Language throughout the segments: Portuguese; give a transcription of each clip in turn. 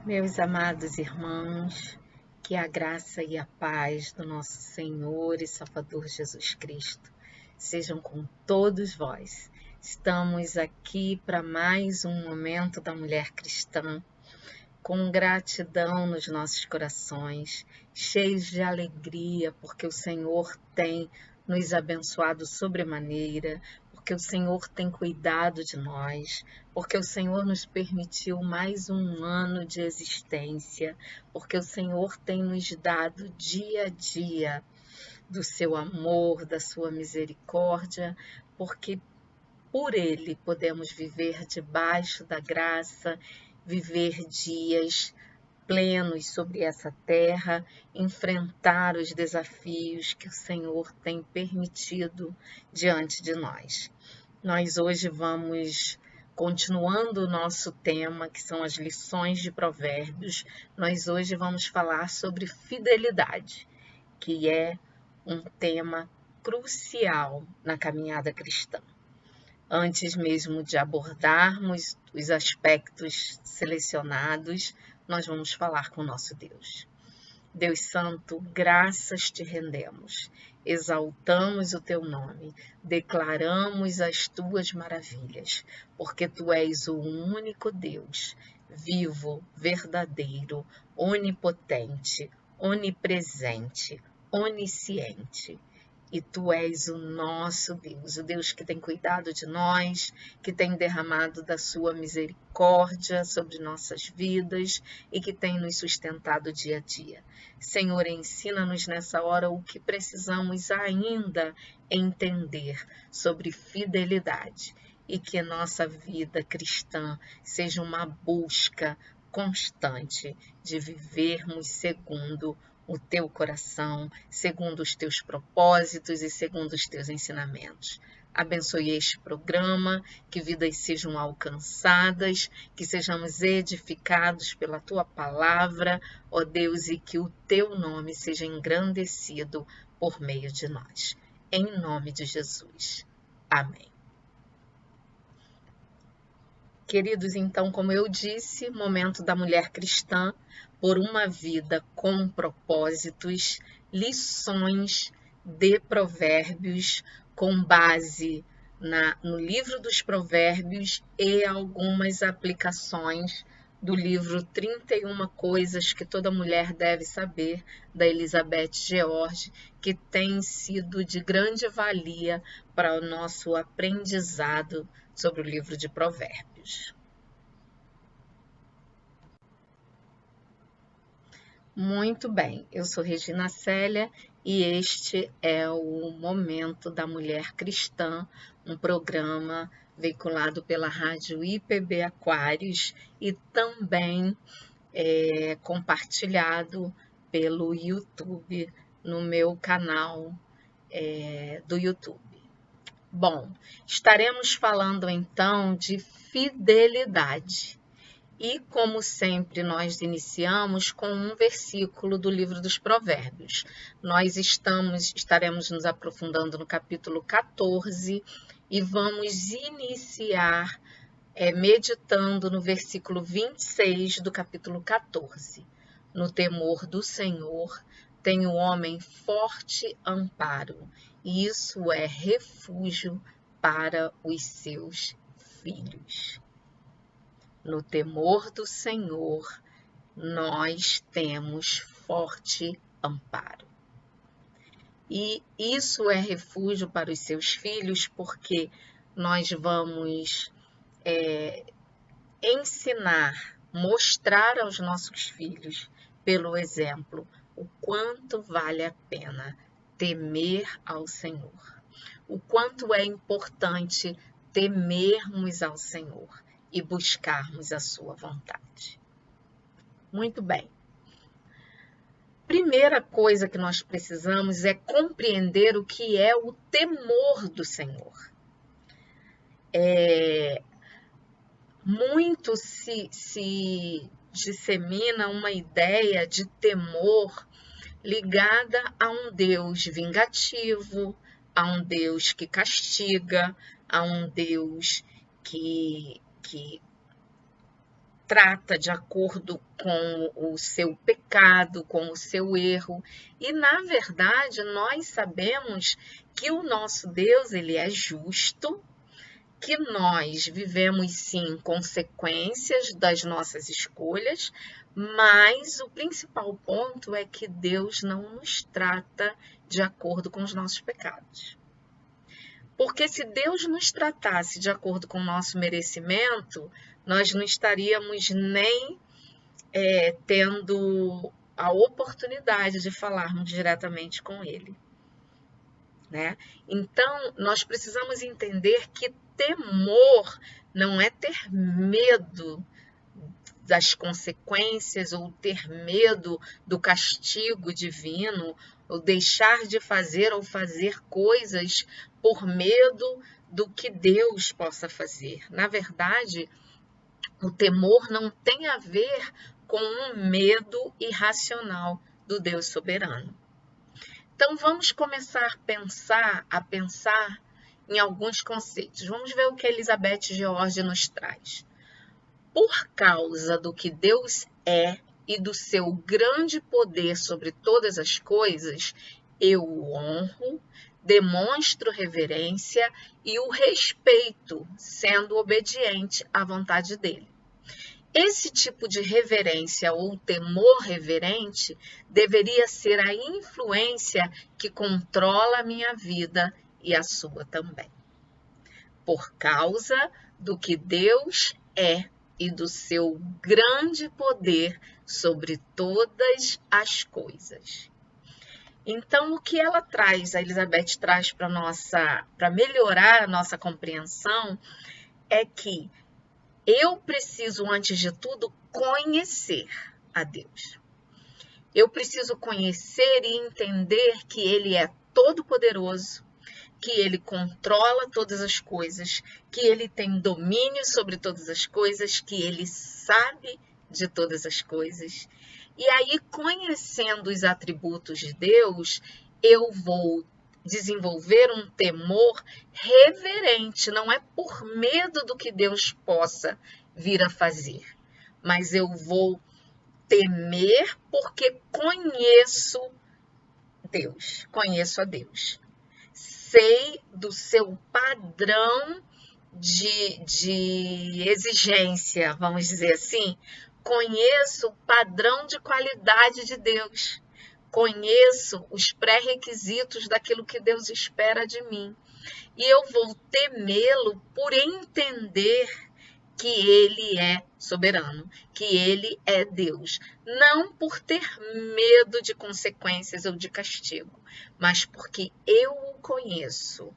Meus amados irmãos, que a graça e a paz do nosso Senhor e Salvador Jesus Cristo sejam com todos vós. Estamos aqui para mais um momento da mulher cristã, com gratidão nos nossos corações, cheios de alegria, porque o Senhor tem nos abençoado sobremaneira, porque o Senhor tem cuidado de nós, porque o Senhor nos permitiu mais um ano de existência, porque o Senhor tem nos dado dia a dia do seu amor, da sua misericórdia, porque por Ele podemos viver debaixo da graça, viver dias plenos sobre essa terra, enfrentar os desafios que o Senhor tem permitido diante de nós. Nós hoje vamos, continuando o nosso tema, que são as lições de Provérbios, nós hoje vamos falar sobre fidelidade, que é um tema crucial na caminhada cristã. Antes mesmo de abordarmos os aspectos selecionados, nós vamos falar com o nosso Deus. Deus Santo, graças te rendemos, exaltamos o teu nome, declaramos as tuas maravilhas, porque tu és o único Deus, vivo, verdadeiro, onipotente, onipresente, onisciente. E tu és o nosso Deus, o Deus que tem cuidado de nós, que tem derramado da sua misericórdia sobre nossas vidas e que tem nos sustentado dia a dia. Senhor, ensina-nos nessa hora o que precisamos ainda entender sobre fidelidade e que nossa vida cristã seja uma busca constante de vivermos segundo o teu coração, segundo os teus propósitos e segundo os teus ensinamentos. Abençoe este programa, que vidas sejam alcançadas, que sejamos edificados pela tua palavra, ó Deus, e que o teu nome seja engrandecido por meio de nós. Em nome de Jesus. Amém. Queridos, então, como eu disse, momento da mulher cristã, por uma vida com propósitos, lições de provérbios com base no livro dos provérbios e algumas aplicações do livro 31 Coisas que Toda Mulher Deve Saber, da Elizabeth George, que tem sido de grande valia para o nosso aprendizado sobre o livro de Provérbios. Muito bem, eu sou Regina Célia e este é o Momento da Mulher Cristã, um programa veiculado pela rádio IPB Aquários e também compartilhado pelo YouTube, no meu canal do YouTube. Bom, estaremos falando então de fidelidade. E, como sempre, nós iniciamos com um versículo do livro dos Provérbios. Nós estaremos nos aprofundando no capítulo 14 e vamos iniciar meditando no versículo 26 do capítulo 14. No temor do Senhor tem o homem forte amparo, e isso é refúgio para os seus filhos. No temor do Senhor, nós temos forte amparo. E isso é refúgio para os seus filhos, porque nós vamos ensinar, mostrar aos nossos filhos, pelo exemplo, o quanto vale a pena temer ao Senhor. O quanto é importante temermos ao Senhor e buscarmos a sua vontade. Muito bem. Primeira coisa que nós precisamos é compreender o que é o temor do Senhor. Muito se dissemina uma ideia de temor ligada a um Deus vingativo, a um Deus que castiga, a um Deus que trata de acordo com o seu pecado, com o seu erro. E, na verdade, nós sabemos que o nosso Deus, ele é justo, que nós vivemos, sim, consequências das nossas escolhas, mas o principal ponto é que Deus não nos trata de acordo com os nossos pecados. Porque se Deus nos tratasse de acordo com o nosso merecimento, nós não estaríamos nem tendo a oportunidade de falarmos diretamente com Ele, né? Então, nós precisamos entender que temor não é ter medo das consequências ou ter medo do castigo divino, ou deixar de fazer ou fazer coisas por medo do que Deus possa fazer. Na verdade, o temor não tem a ver com um medo irracional do Deus soberano. Então, vamos começar a pensar em alguns conceitos. Vamos ver o que Elizabeth George nos traz. Por causa do que Deus é e do seu grande poder sobre todas as coisas, eu o honro, demonstro reverência e o respeito, sendo obediente à vontade dele. Esse tipo de reverência ou temor reverente deveria ser a influência que controla a minha vida e a sua também. Por causa do que Deus é e do seu grande poder sobre todas as coisas. Então, o que ela traz, a Elizabeth traz para melhorar a nossa compreensão, é que eu preciso, antes de tudo, conhecer a Deus. Eu preciso conhecer e entender que Ele é todo-poderoso, que Ele controla todas as coisas, que Ele tem domínio sobre todas as coisas, que Ele sabe de todas as coisas. E aí, conhecendo os atributos de Deus, eu vou desenvolver um temor reverente, não é por medo do que Deus possa vir a fazer, mas eu vou temer porque conheço Deus, conheço a Deus. Sei do seu padrão de exigência, vamos dizer assim, conheço o padrão de qualidade de Deus. Conheço os pré-requisitos daquilo que Deus espera de mim. E eu vou temê-lo por entender que Ele é soberano, que Ele é Deus. Não por ter medo de consequências ou de castigo, mas porque eu o conheço.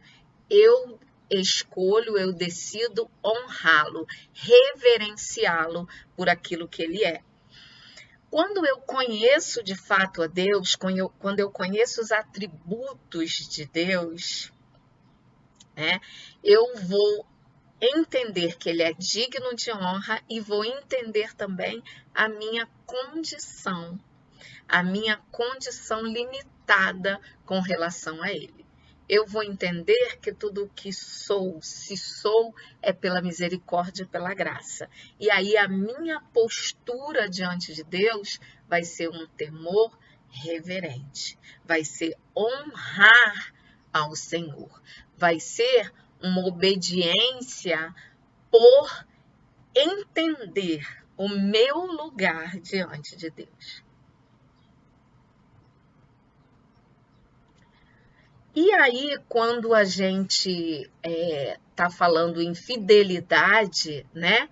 Eu escolho, eu decido honrá-lo, reverenciá-lo por aquilo que Ele é. Quando eu conheço de fato a Deus, quando eu conheço os atributos de Deus, né, eu vou entender que Ele é digno de honra e vou entender também a minha condição limitada com relação a Ele. Eu vou entender que tudo o que sou, se sou, é pela misericórdia e pela graça. E aí a minha postura diante de Deus vai ser um temor reverente, vai ser honrar ao Senhor, vai ser uma obediência por entender o meu lugar diante de Deus. E aí, quando a gente está falando em fidelidade, né?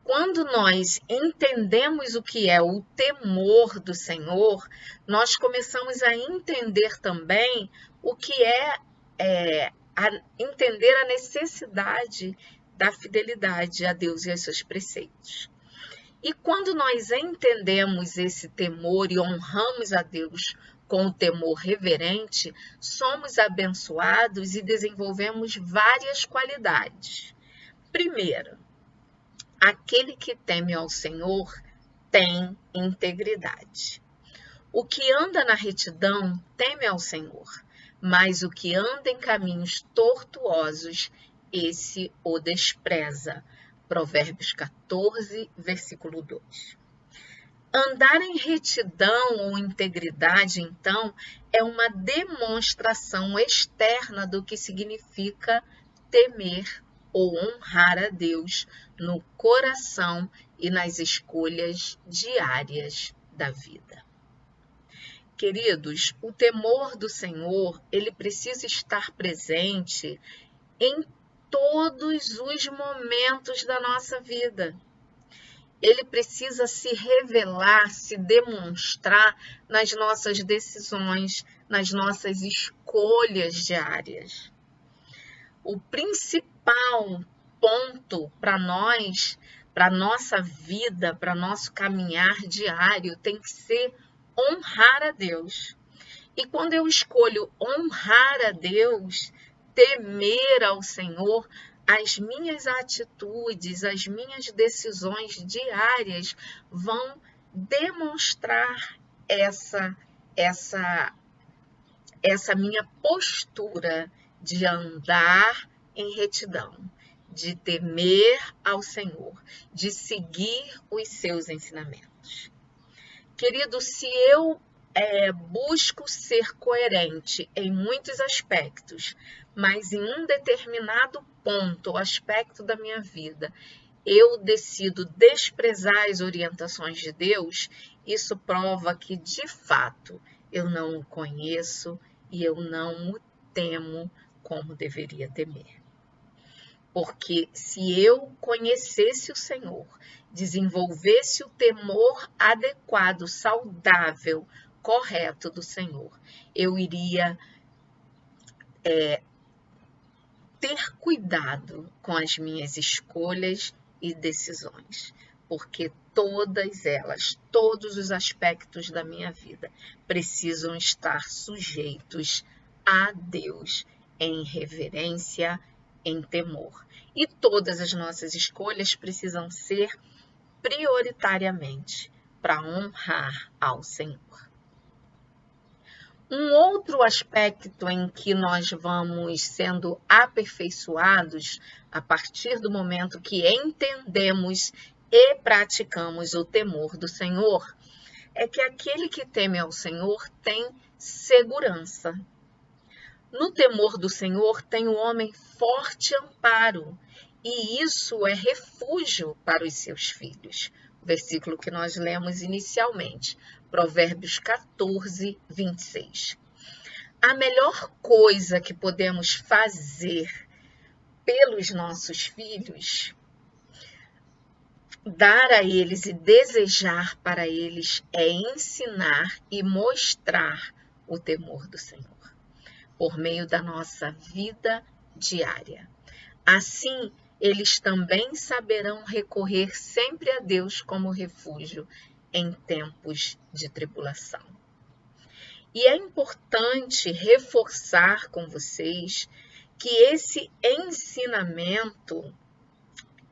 Quando nós entendemos o que é o temor do Senhor, nós começamos a entender também o que entender a necessidade da fidelidade a Deus e aos seus preceitos. E quando nós entendemos esse temor e honramos a Deus com o temor reverente, somos abençoados e desenvolvemos várias qualidades. Primeiro, aquele que teme ao Senhor tem integridade. O que anda na retidão teme ao Senhor, mas o que anda em caminhos tortuosos, esse o despreza. Provérbios 14, versículo 2. Andar em retidão ou integridade, então, é uma demonstração externa do que significa temer ou honrar a Deus no coração e nas escolhas diárias da vida. Queridos, o temor do Senhor, ele precisa estar presente em todos os momentos da nossa vida. Ele precisa se revelar, se demonstrar nas nossas decisões, nas nossas escolhas diárias. O principal ponto para nós, para nossa vida, para nosso caminhar diário, tem que ser honrar a Deus. E quando eu escolho honrar a Deus, temer ao Senhor, as minhas atitudes, as minhas decisões diárias vão demonstrar essa minha postura de andar em retidão, de temer ao Senhor, de seguir os seus ensinamentos. Querido, se eu busco ser coerente em muitos aspectos, mas em um determinado ponto ou aspecto da minha vida, eu decido desprezar as orientações de Deus, isso prova que, de fato, eu não o conheço e eu não o temo como deveria temer. Porque se eu conhecesse o Senhor, desenvolvesse o temor adequado, saudável, correto do Senhor, eu iria ter cuidado com as minhas escolhas e decisões, porque todas elas, todos os aspectos da minha vida precisam estar sujeitos a Deus em reverência, em temor. E todas as nossas escolhas precisam ser prioritariamente para honrar ao Senhor. Um outro aspecto em que nós vamos sendo aperfeiçoados a partir do momento que entendemos e praticamos o temor do Senhor é que aquele que teme ao Senhor tem segurança. No temor do Senhor tem o homem forte amparo, e isso é refúgio para os seus filhos. O versículo que nós lemos inicialmente, Provérbios 14, 26. A melhor coisa que podemos fazer pelos nossos filhos, dar a eles e desejar para eles, é ensinar e mostrar o temor do Senhor, por meio da nossa vida diária. Assim, eles também saberão recorrer sempre a Deus como refúgio em tempos de tribulação. E é importante reforçar com vocês que esse ensinamento,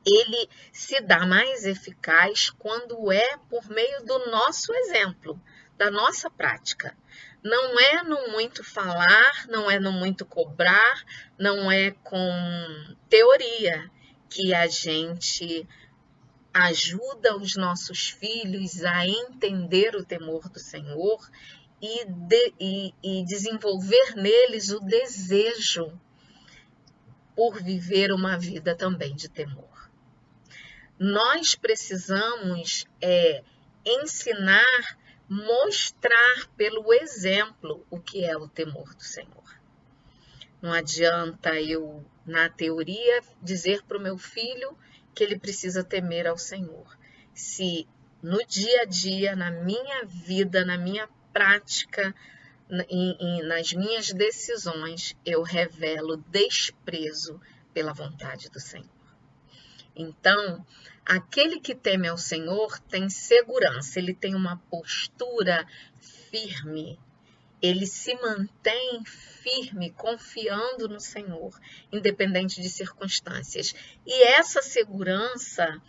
ele se dá mais eficaz quando é por meio do nosso exemplo, da nossa prática. Não é no muito falar, não é no muito cobrar, não é com teoria que a gente ajuda os nossos filhos a entender o temor do Senhor e desenvolver neles o desejo por viver uma vida também de temor. Nós precisamos ensinar, mostrar pelo exemplo o que é o temor do Senhor. Não adianta eu, na teoria, dizer para o meu filho que ele precisa temer ao Senhor, se no dia a dia, na minha vida, na minha prática, nas minhas decisões, eu revelo desprezo pela vontade do Senhor. Então, aquele que teme ao Senhor tem segurança, ele tem uma postura firme, ele se mantém firme, confiando no Senhor, independente de circunstâncias. E essa segurança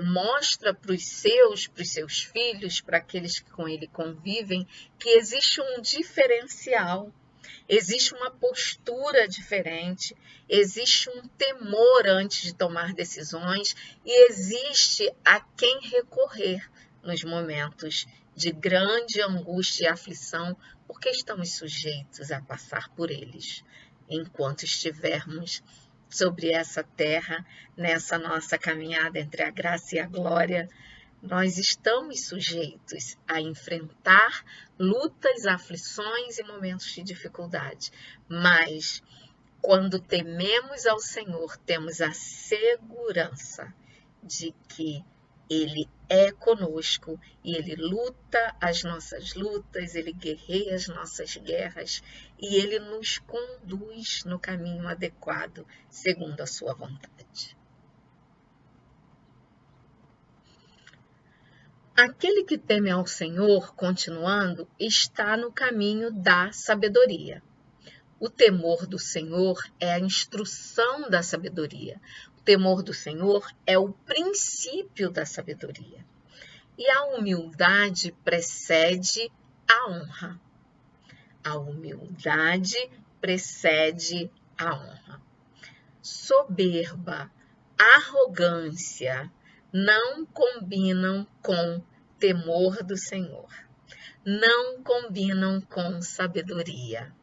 mostra para os seus filhos, para aqueles que com ele convivem, que existe um diferencial, Existe uma postura diferente, existe um temor antes de tomar decisões e existe a quem recorrer nos momentos de grande angústia e aflição, porque estamos sujeitos a passar por eles enquanto estivermos sobre essa terra, nessa nossa caminhada entre a graça e a glória. Nós estamos sujeitos a enfrentar lutas, aflições e momentos de dificuldade, mas quando tememos ao Senhor, temos a segurança de que Ele é conosco e Ele luta as nossas lutas, Ele guerreia as nossas guerras e Ele nos conduz no caminho adequado, segundo a sua vontade. Aquele que teme ao Senhor, continuando, está no caminho da sabedoria. O temor do Senhor é a instrução da sabedoria. O temor do Senhor é o princípio da sabedoria. E a humildade precede a honra. A humildade precede a honra. Soberba, arrogância não combinam com temor do Senhor. Não combinam com sabedoria.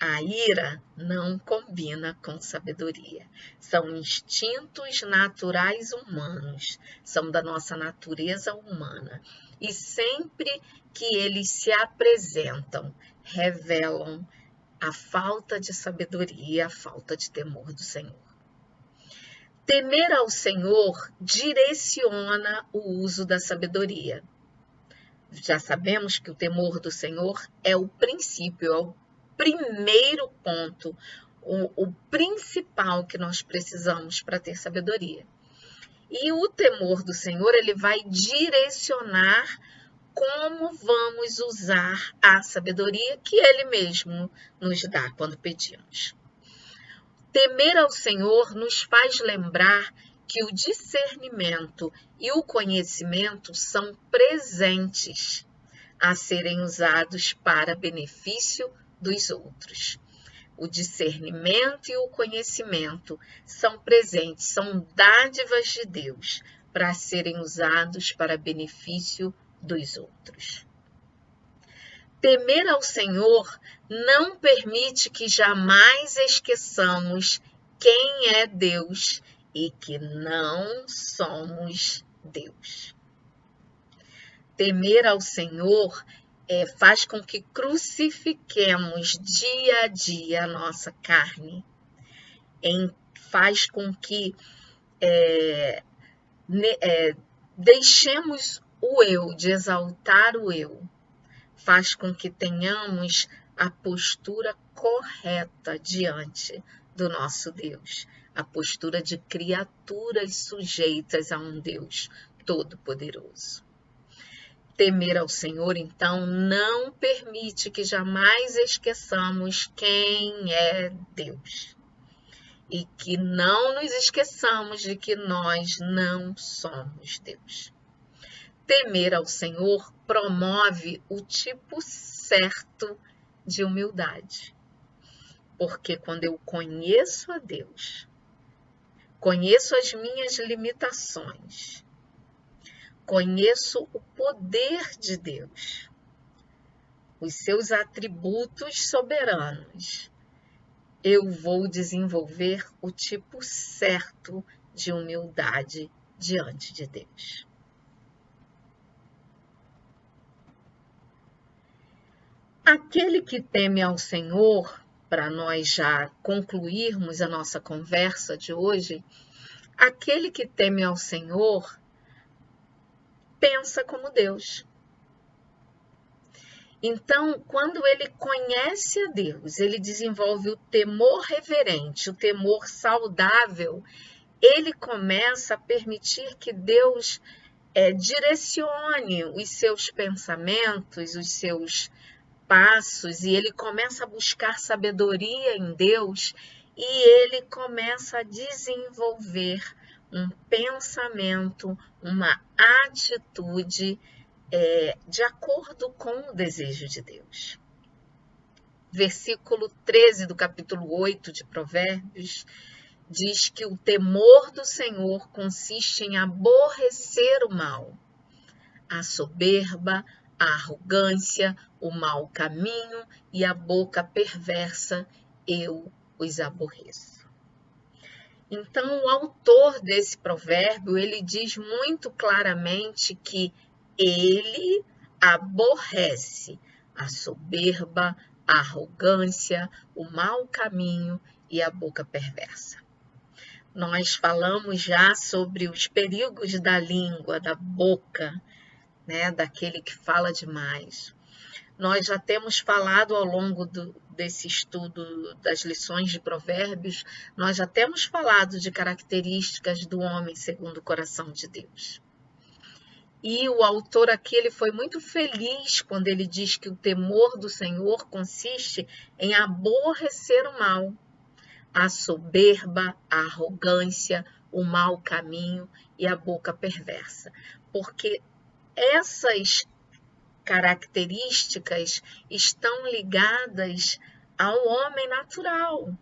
A ira não combina com sabedoria. São instintos naturais humanos, são da nossa natureza humana. E sempre que eles se apresentam, revelam a falta de sabedoria, a falta de temor do Senhor. Temer ao Senhor direciona o uso da sabedoria. Já sabemos que o temor do Senhor é o princípio, é o primeiro ponto, o principal que nós precisamos para ter sabedoria. E o temor do Senhor, ele vai direcionar como vamos usar a sabedoria que Ele mesmo nos dá quando pedimos. Temer ao Senhor nos faz lembrar que o discernimento e o conhecimento são presentes a serem usados para benefício dos outros. O discernimento e o conhecimento são presentes, são dádivas de Deus para serem usados para benefício dos outros. Temer ao Senhor não permite que jamais esqueçamos quem é Deus e que não somos Deus. Temer ao Senhor faz com que crucifiquemos dia a dia a nossa carne, faz com que deixemos o eu, de exaltar o eu, faz com que tenhamos a postura correta diante do nosso Deus, a postura de criaturas sujeitas a um Deus todo-poderoso. Temer ao Senhor, então, não permite que jamais esqueçamos quem é Deus e que não nos esqueçamos de que nós não somos Deus. Temer ao Senhor promove o tipo certo de humildade, porque quando eu conheço a Deus, conheço as minhas limitações, conheço o poder de Deus, os seus atributos soberanos, eu vou desenvolver o tipo certo de humildade diante de Deus. Aquele que teme ao Senhor, para nós já concluirmos a nossa conversa de hoje, aquele que teme ao Senhor pensa como Deus. Então, quando ele conhece a Deus, ele desenvolve o temor reverente, o temor saudável, ele começa a permitir que Deus direcione os seus pensamentos, os seus passos, e ele começa a buscar sabedoria em Deus e ele começa a desenvolver um pensamento, uma atitude de acordo com o desejo de Deus. versículo 13 do capítulo 8 de Provérbios, diz que o temor do Senhor consiste em aborrecer o mal, a soberba, a arrogância, o mau caminho e a boca perversa, eu os aborreço. Então, o autor desse provérbio, ele diz muito claramente que ele aborrece a soberba, a arrogância, o mau caminho e a boca perversa. Nós falamos já sobre os perigos da língua, da boca, né, daquele que fala demais. Nós já temos falado ao longo desse estudo das lições de Provérbios, nós já temos falado de características do homem segundo o coração de Deus. E o autor aqui ele foi muito feliz quando ele diz que o temor do Senhor consiste em aborrecer o mal, a soberba, a arrogância, o mau caminho e a boca perversa. Porque essas características estão ligadas ao homem natural,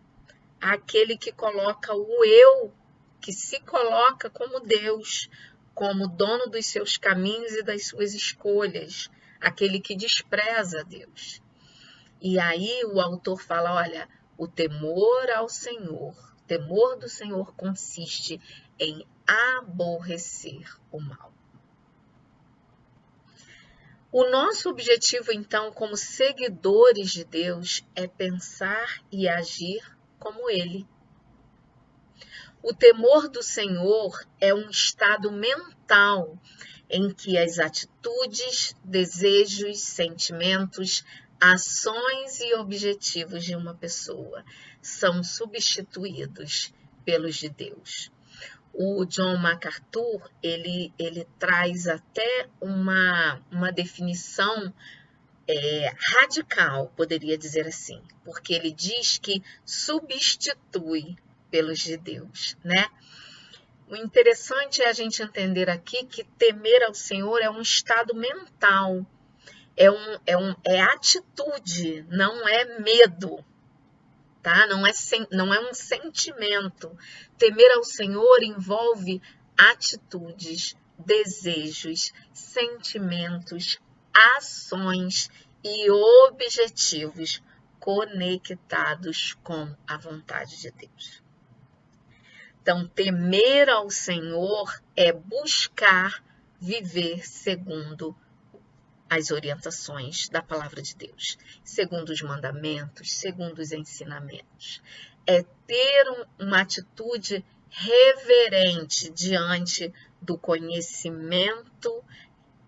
aquele que coloca o eu, que se coloca como Deus, como dono dos seus caminhos e das suas escolhas, aquele que despreza Deus. E aí o autor fala, olha, o temor ao Senhor, o temor do Senhor consiste em aborrecer o mal. O nosso objetivo, então, como seguidores de Deus, é pensar e agir como Ele. O temor do Senhor é um estado mental em que as atitudes, desejos, sentimentos, ações e objetivos de uma pessoa são substituídos pelos de Deus. O John MacArthur, ele traz até uma definição radical, poderia dizer assim, porque ele diz que substitui pelos de Deus, né? O interessante é a gente entender aqui que temer ao Senhor é um estado mental, é atitude, não é medo. Tá? Não é um sentimento. Temer ao Senhor envolve atitudes, desejos, sentimentos, ações e objetivos conectados com a vontade de Deus. Então, temer ao Senhor é buscar viver segundo as orientações da palavra de Deus, segundo os mandamentos, segundo os ensinamentos. É ter uma atitude reverente diante do conhecimento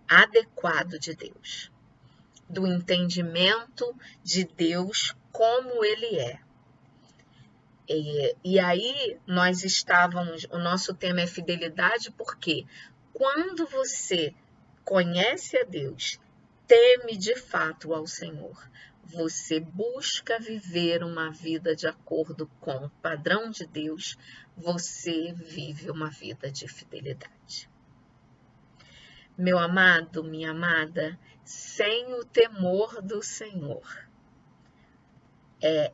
adequado de Deus, do entendimento de Deus como Ele é. E aí nós estávamos, o nosso tema é fidelidade, porque quando você conhece a Deus, teme de fato ao Senhor, você busca viver uma vida de acordo com o padrão de Deus, você vive uma vida de fidelidade. Meu amado, minha amada, sem o temor do Senhor, é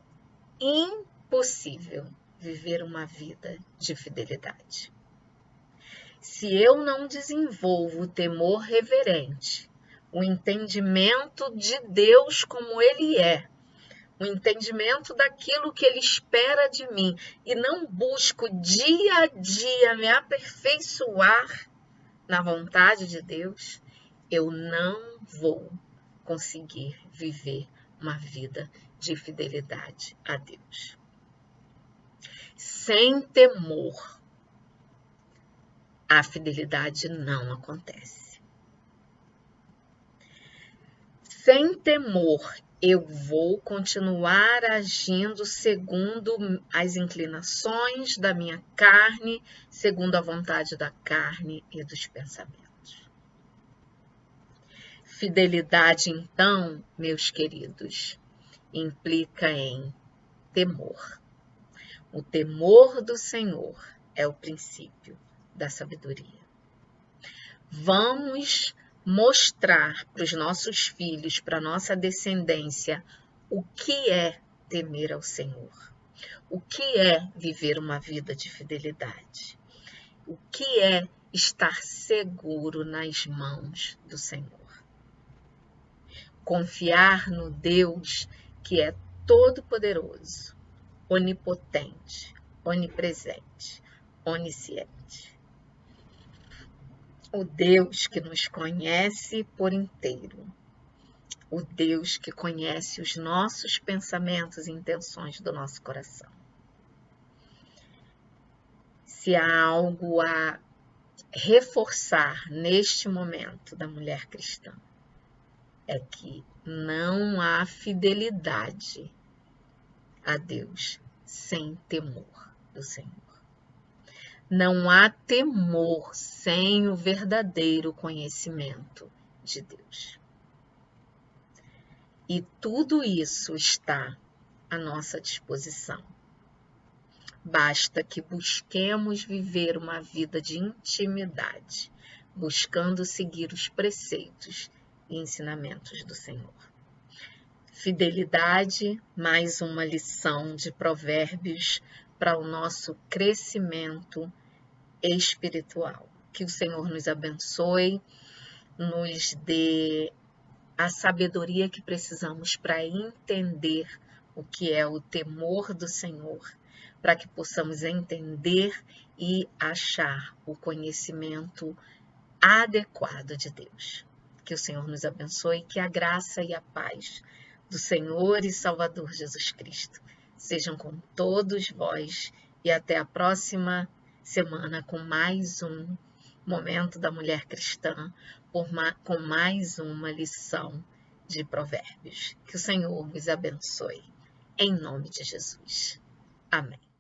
impossível viver uma vida de fidelidade. Se eu não desenvolvo o temor reverente, o entendimento de Deus como Ele é, o entendimento daquilo que Ele espera de mim e não busco dia a dia me aperfeiçoar na vontade de Deus, eu não vou conseguir viver uma vida de fidelidade a Deus. Sem temor, a fidelidade não acontece. Sem temor, eu vou continuar agindo segundo as inclinações da minha carne, segundo a vontade da carne e dos pensamentos. Fidelidade, então, meus queridos, implica em temor. O temor do Senhor é o princípio da sabedoria. Vamos mostrar para os nossos filhos, para a nossa descendência, o que é temer ao Senhor, o que é viver uma vida de fidelidade, o que é estar seguro nas mãos do Senhor. Confiar no Deus que é todo-poderoso, onipotente, onipresente, onisciente. O Deus que nos conhece por inteiro. O Deus que conhece os nossos pensamentos e intenções do nosso coração. Se há algo a reforçar neste momento da mulher cristã, é que não há fidelidade a Deus sem temor do Senhor. Não há temor sem o verdadeiro conhecimento de Deus. E tudo isso está à nossa disposição. Basta que busquemos viver uma vida de intimidade, buscando seguir os preceitos e ensinamentos do Senhor. Fidelidade, mais uma lição de Provérbios para o nosso crescimento espiritual. Que o Senhor nos abençoe, nos dê a sabedoria que precisamos para entender o que é o temor do Senhor, para que possamos entender e achar o conhecimento adequado de Deus. Que o Senhor nos abençoe, que a graça e a paz do Senhor e Salvador Jesus Cristo sejam com todos vós e até a próxima semana com mais um Momento da Mulher Cristã, com mais uma lição de Provérbios. Que o Senhor vos abençoe. Em nome de Jesus. Amém.